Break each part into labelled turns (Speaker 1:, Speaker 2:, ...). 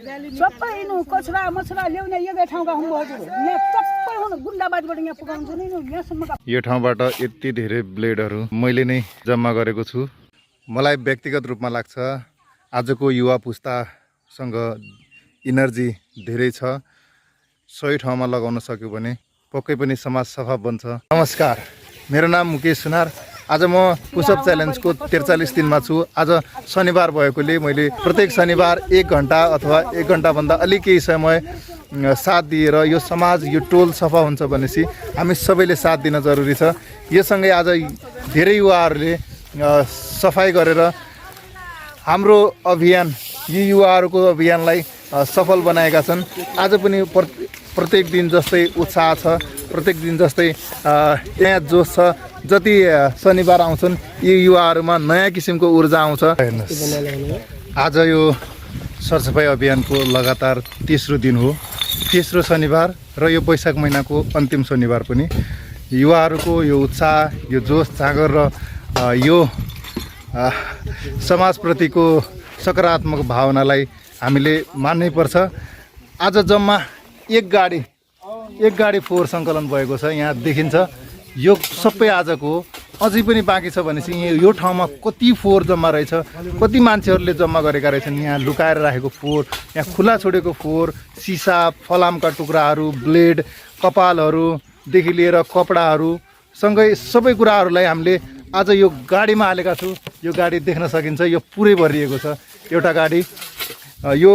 Speaker 1: सबै कचरा मचरा ल्याउने एकै ठाउँका हुँ हजुर यहाँ सबै गुन्डाबाजबाट यहाँ पुगाउँछ नि यहाँसम्मका
Speaker 2: यो ठाउँबाट यति धेरै ब्लेडहरू मैले नै जम्मा गरेको छु। मलाई व्यक्तिगत रूपमा लाग्छ आजको युवा पुस्तासँग इनर्जी धेरै छ। सही ठाउँमा लगाउन सक्यो भने पक्कै पनि समाज सफा बन्छ। नमस्कार, मेरो नाम मुकेश सुनार। आज म पुसअप च्यालेन्जको 43 दिनमा छु। आज शनिबार भएकोले मैले प्रत्येक शनिबार 1 घन्टा अथवा 1 घन्टाभन्दा अलि केही समय साथ दिएर यो समाज यो टोल सफा हुन्छ भनेपछि हामी सबैले साथ दिन जरुरी छ। योसँगै आज धेरै युवाहरूले सफाई गरेर हाम्रो अभियान यी युवाहरूको अभियानलाई सफल बनाएका छन्। आज पनि प्रत्येक दिन जस्तै उत्साह छ, प्रत्येक दिन जस्तै नयाँ जोस छ। जति शनिबार आउँछन् यी युवाहरूमा नयाँ किसिमको ऊर्जा आउँछ। हेर्नुहोस्, आज यो सरसफाइ अभियानको लगातार तेस्रो दिन हो, तेस्रो शनिबार र यो वैशाख महिनाको अन्तिम शनिबार पनि। युवाहरूको यो उत्साह, यो जोस जाँगर र यो समाजप्रतिको सकारात्मक भावनालाई हामीले मान्नै पर्छ। आज जम्मा एक गाडी फोहोर सङ्कलन भएको छ, यहाँ देखिन्छ। यो सबै आजको अझै पनि बाँकी छ भनेपछि यो ठाउँमा कति फोहोर जम्मा रहेछ, कति मान्छेहरूले जम्मा गरेका रहेछन्। यहाँ लुकाएर राखेको फोहोर, यहाँ खुला छोडेको फोहोर, सिसा, फलामका टुक्राहरू, ब्लेड, कपालहरूदेखि लिएर कपडाहरू सँगै सबै कुराहरूलाई हामीले आज यो गाडीमा हालेका छु। यो गाडी देख्न सकिन्छ, यो पुरै भरिएको छ। एउटा गाडी, यो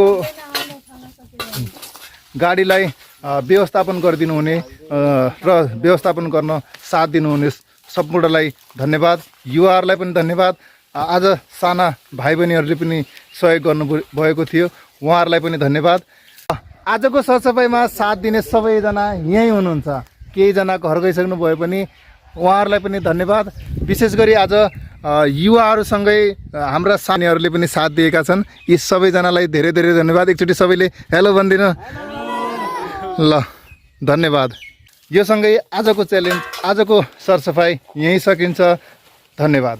Speaker 2: गाडीलाई व्यवस्थापन गरिदिनु हुने र व्यवस्थापन गर्न साथ दिनुहुने सम्पूर्णलाई धन्यवाद। युवाहरूलाई पनि धन्यवाद। आज साना भाइ बहिनीहरूले पनि सहयोग गर्नुभएको थियो, उहाँहरूलाई पनि धन्यवाद। आजको सरसफाइमा साथ दिने सबैजना यहीँ हुनुहुन्छ। केहीजना घर गइसक्नु भयो पनि उहाँहरूलाई पनि धन्यवाद। विशेष गरी आज युवाहरूसँगै हाम्रा सानीहरूले पनि साथ दिएका छन्। यी सबैजनालाई धेरै धेरै धन्यवाद। एकचोटि सबैले हेलो भनिदिनु ल, धन्यवाद। यो सँगै आजको च्यालेन्ज, आजको सरसफाइ यहीँ सकिन्छ। धन्यवाद।